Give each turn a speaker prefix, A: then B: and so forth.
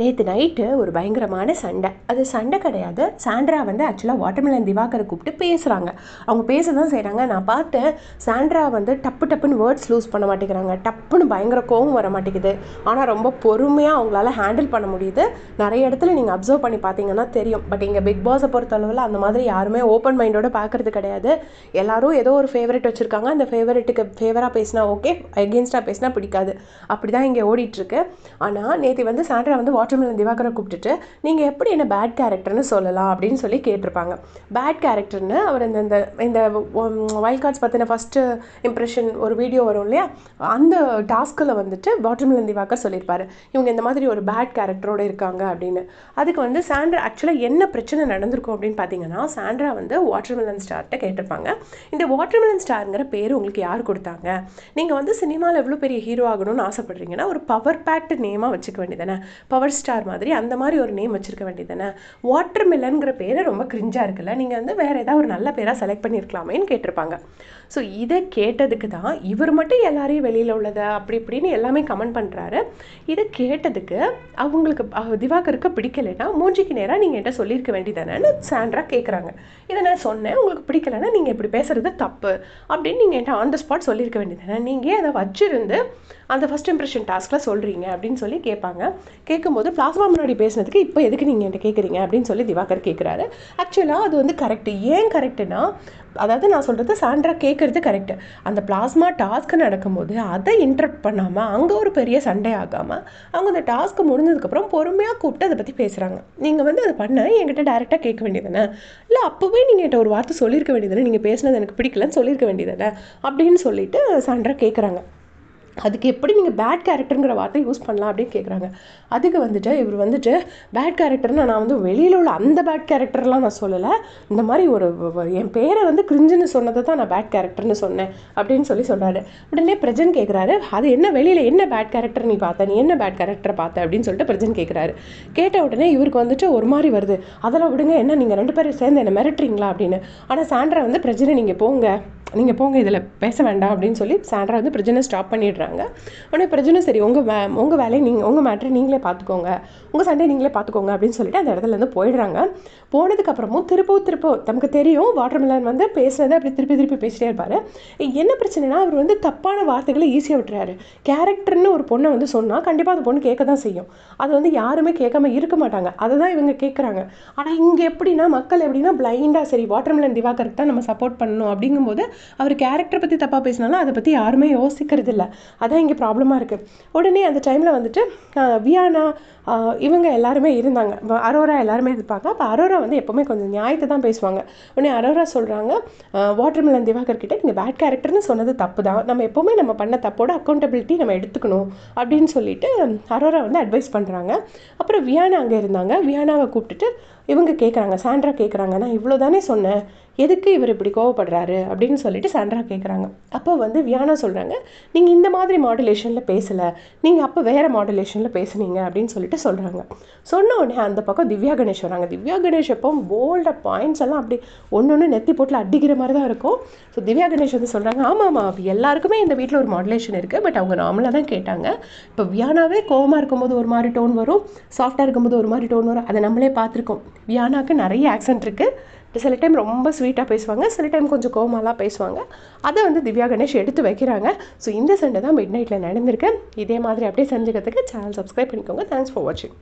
A: நேற்று நைட்டு ஒரு பயங்கரமான சண்டை. அது சண்டை கிடையாது. சாண்ட்ரா வந்து ஆக்சுவலாக வாட்டர்மெலன் திவாகரை கூப்பிட்டு பேசுகிறாங்க. அவங்க பேச தான் செய்கிறாங்க. நான் பார்த்தேன், சாண்ட்ரா வந்து டப்புன்னு வேர்ட்ஸ் லூஸ் பண்ண மாட்டேங்கிறாங்க. டப்புன்னு பயங்கர கோவம் வர மாட்டேங்குது. ஆனால் ரொம்ப பொறுமையாக அவங்களால ஹேண்டில் பண்ண முடியுது. நிறைய இடத்துல நீங்கள் அப்சர்வ் பண்ணி பார்த்தீங்கன்னா தெரியும். பட் இங்கே பிக் பாஸை பொறுத்தளவில் அந்த மாதிரி யாருமே ஓப்பன் மைண்டோடு பார்க்குறது கிடையாது. எல்லாரும் ஏதோ ஒரு ஃபேவரட் வச்சுருக்காங்க. அந்த ஃபேவரட்டுக்கு ஃபேவராக பேசினா ஓகே, எகென்ஸ்டாக பேசினா பிடிக்காது. அப்படி தான் இங்கே ஓடிட்டுருக்கு. ஆனால் நேற்று வந்து சாண்ட்ரா வந்து வாட்டர்மெலன் திவாகரை கூப்பிட்டுட்டு நீங்கள் எப்படி என்ன பேட் கேரக்டர்னு சொல்லலாம் அப்படின்னு சொல்லி கேட்டிருப்பாங்க. பேட் கேரக்டர்னு அவர் இந்த இந்த வைல்ட் கார்ட்ஸ் பற்றின ஃபஸ்ட்டு இம்ப்ரெஷன் ஒரு வீடியோ வரும் இல்லையா, அந்த டாஸ்கில் வந்துட்டு வாட்டர்மெலன் திவாகர் சொல்லியிருப்பாரு, இவங்க இந்த மாதிரி ஒரு பேட் கேரக்டரோடு இருக்காங்க அப்படின்னு. அதுக்கு வந்து சாண்ட்ரா ஆக்சுவலாக என்ன பிரச்சனை நடந்திருக்கும் அப்படின்னு பார்த்தீங்கன்னா, சாண்ட்ரா வந்து வாட்டர்மெலன் ஸ்டார்கிட்ட கேட்டிருப்பாங்க, இந்த வாட்டர்மெலன் ஸ்டாருங்கிற பேர் உங்களுக்கு யார் கொடுத்தாங்க? நீங்கள் வந்து சினிமாவில் எவ்வளோ பெரிய ஹீரோ ஆகணும்னு ஆசைப்படுறீங்கன்னா ஒரு பவர் பேக்டு நேமாக வச்சுக்க வேண்டியதானே, பவர் ஸ்டார் மாதிரி அந்த மாதிரி ஒரு நேம் வச்சுருக்க வேண்டியதானே. வாட்டர்மெலன்கிற பேர் ரொம்ப கிரிஞ்சாக இருக்குல்ல, நீங்கள் வந்து வேறு ஏதாவது ஒரு நல்ல பேராக செலக்ட் பண்ணியிருக்கலாமேன்னு கேட்டிருப்பாங்க. ஸோ இதை கேட்டதுக்கு தான் இவர் மட்டும் எல்லாரையும் வெளியில் உள்ளதை அப்படி இப்படின்னு எல்லாமே கமெண்ட் பண்ணுறாரு. இதை கேட்டதுக்கு அவங்களுக்கு திவாகருக்கு பிடிக்கலைன்னா மூஞ்சிக்கு நேராக நீங்கள் என்கிட்ட சொல்லியிருக்க வேண்டியதானேன்னு சாண்ட்ரா கேட்குறாங்க. இதை நான் சொன்னேன், உங்களுக்கு பிடிக்கலைன்னா நீங்கள் இப்படி பேசுகிறது தப்பு அப்படின்னு நீங்கள் என்கிட்ட ஆன் த ஸ்பாட் சொல்லியிருக்க வேண்டியதானே, நீங்கள் அதை வச்சிருந்து அந்த ஃபஸ்ட் இம்ப்ரெஷன் டாஸ்கில் சொல்கிறீங்க அப்படின்னு சொல்லி கேட்பாங்க. கேட்கும்போது பிளாஸ்மா முன்னாடி பேசுனதுக்கு இப்போ எதுக்கு நீங்கள் என்கிட்ட கேட்குறீங்க அப்படின்னு சொல்லி திவாகர் கேட்குறாரு. ஆக்சுவலாக அது வந்து கரெக்டு. ஏன் கரெக்டுனா, அதாவது நான் சொல்கிறது சாண்ட்ரா கேட்குறது கரெக்டு. அந்த பிளாஸ்மா டாஸ்க்கு நடக்கும்போது அதை இன்டரப்ட் பண்ணாமல் அங்கே ஒரு பெரிய சண்டை ஆகாமல் அவங்க அந்த டாஸ்க்கு முடிஞ்சதுக்கப்புறம் பொறுமையாக கூப்பிட்டு அதை பற்றி பேசுகிறாங்க. நீங்கள் வந்து அதை பண்ண என்கிட்ட டைரெக்டாக கேட்க வேண்டியதானே, இல்லை அப்போவே நீங்கள் என்கிட்ட ஒரு வார்த்தை சொல்லியிருக்க வேண்டியதானே, நீங்கள் பேசுனது எனக்கு பிடிக்கலன்னு சொல்லியிருக்க வேண்டியதானே அப்படின்னு சொல்லிட்டு சாண்ட்ரா கேட்குறாங்க. அதுக்கு எப்படி நீங்கள் பேட் கேரக்டருங்கிற வார்த்தை யூஸ் பண்ணலாம் அப்படின்னு கேட்குறாங்க. அதுக்கு வந்துட்டு இவர் வந்துட்டு பேட் கேரக்டர்னு நான் வந்து வெளியில் உள்ள அந்த பேட் கேரக்டர்லாம் நான் சொல்லலை, இந்த மாதிரி ஒரு என் பேரை வந்து கிரிஞ்சுன்னு சொன்னதை தான் நான் பேட் கேரக்டர்னு சொன்னேன் அப்படின்னு சொல்கிறாரு. உடனே பிரஜன் கேட்குறாரு, அது என்ன வெளியில் என்ன பேட் கேரக்டர் நீ பார்த்த, நீ என்ன பேட் கேரக்டரை பார்த்த அப்படின்னு சொல்லிட்டு பிரஜன் கேட்குறாரு. கேட்ட உடனே இவருக்கு வந்துட்டு ஒரு மாதிரி வருது, அதெல்லாம் விடுங்க, என்ன நீங்கள் 2 பேரும் சேர்ந்து என்ன மிரட்டுறீங்களா அப்படின்னு. ஆனால் சாண்ட்ரா வந்து பிரஜனை நீங்கள் போங்க இதில் பேச வேண்டாம் அப்படின்னு சொல்லி சாண்ட்ரா வந்து பிரஜனை ஸ்டாப் பண்ணிடுறாங்க. உடனே பிரஜனை சரி உங்கள் வேலையை நீங்கள் உங்கள் மேட்ரை நீங்களே பார்த்துக்கோங்க, உங்கள் சண்டையை நீங்களே பார்த்துக்கோங்க அப்படின்னு சொல்லிட்டு அந்த இடத்துலேருந்து போயிடுறாங்க. போனதுக்கப்புறமும் திருப்பவும் நமக்கு தெரியும் வாட்டர்மெலன் வந்து பேசுனதை அப்படி திருப்பி பேசிட்டே இருப்பார். என்ன பிரச்சனைனா, அவர் வந்து தப்பான வார்த்தைகளை ஈஸியாக விட்டுறாரு. கேரக்டர்னு ஒரு பொண்ணை வந்து சொன்னால் கண்டிப்பாக அந்த பொண்ணு கேட்க தான் செய்யும். அது வந்து யாருமே கேட்காம இருக்க மாட்டாங்க. அதை தான் இவங்க கேட்குறாங்க. ஆனால் இங்கே எப்படின்னா, மக்கள் எப்படின்னா பிளைண்டாக சரி வாட்டர்மெலன் திவாகருக்கு தான் நம்ம சப்போர்ட் பண்ணணும் அப்படிங்கும்போது அவர் கேரக்டரை பற்றி தப்பாக பேசினாலும் அதை பற்றி யாருமே யோசிக்கிறது இல்லை. அதான் இங்கே ப்ராப்ளமாக இருக்குது. உடனே அந்த டைமில் வந்துட்டு வியானா இவங்க எல்லாருமே இருந்தாங்க, அரோரா எல்லாருமே இருப்பாங்க. அப்போ அரோரா வந்து எப்போவுமே கொஞ்சம் நியாயத்தை தான் பேசுவாங்க. உடனே அரோரா சொல்கிறாங்க, வாட்டர்மெலன் திவாகர் கிட்ட நீங்கள் பேட் கேரக்டர்னு சொன்னது தப்பு தான், நம்ம எப்போவுமே நம்ம பண்ண தப்போட அக்கௌண்டபிலிட்டி நம்ம எடுத்துக்கணும் அப்படின்னு சொல்லிட்டு அரோரா வந்து அட்வைஸ் பண்ணுறாங்க. அப்புறம் வியானா அங்கே இருந்தாங்க. வியானாவை கூப்பிட்டுட்டு இவங்க கேட்குறாங்க, சாண்ட்ரா கேட்குறாங்க, நான் இவ்வளோ தானே சொன்னேன், எதுக்கு இவர் இப்படி கோவப்படுறாரு அப்படின்னு சொல்லிட்டு சாண்ட்ரா கேட்குறாங்க. அப்போ வந்து வியானா சொல்கிறாங்க, நீங்கள் இந்த மாதிரி மாடுலேஷனில் பேசலை, நீங்கள் அப்போ வேறு மாடுலேஷனில் பேசுனீங்க அப்படின்னு சொல்லிட்டு சொல்கிறாங்க. சொன்ன உடனே அந்த பக்கம் திவ்யா கணேஷ் வராங்க. திவ்யா கணேஷ் எப்போ போல்டாக பாயிண்ட்ஸ் எல்லாம் அப்படி ஒன்று நெத்தி போட்டில் அடிக்கிற மாதிரி தான் இருக்கும். ஸோ திவ்யா கணேஷ் வந்து சொல்கிறாங்க, ஆமாம் எல்லாருக்குமே இந்த வீட்டில் ஒரு மாடுலேஷன் இருக்குது, பட் அவங்க நார்மலாக தான் கேட்டாங்க. இப்போ வியானாவே கோவமாக இருக்கும்போது ஒரு மாதிரி டோன் வரும், சாஃப்டாக இருக்கும்போது ஒரு மாதிரி டோன் வரும், அதை நம்மளே பார்த்துருக்கோம். வியானாவுக்கு நிறைய ஆக்சென்ட் இருக்குது. சில டைம் ரொம்ப ஸ்வீட்டாக பேசுவாங்க, சில டைம் கொஞ்சம் கோவமாலாம் பேசுவாங்க. அதை வந்து திவ்யா கணேஷ் எடுத்து வைக்கிறாங்க. ஸோ இந்த சண்டை தான் மிட் நைட்டில் நடந்திருக்கு. இதே மாதிரி அப்படியே செஞ்சுக்கிறதுக்கு சேனல் சப்ஸ்கிரைப் பண்ணிக்கோங்க. தேங்க்ஸ் ஃபார் வாட்சிங்.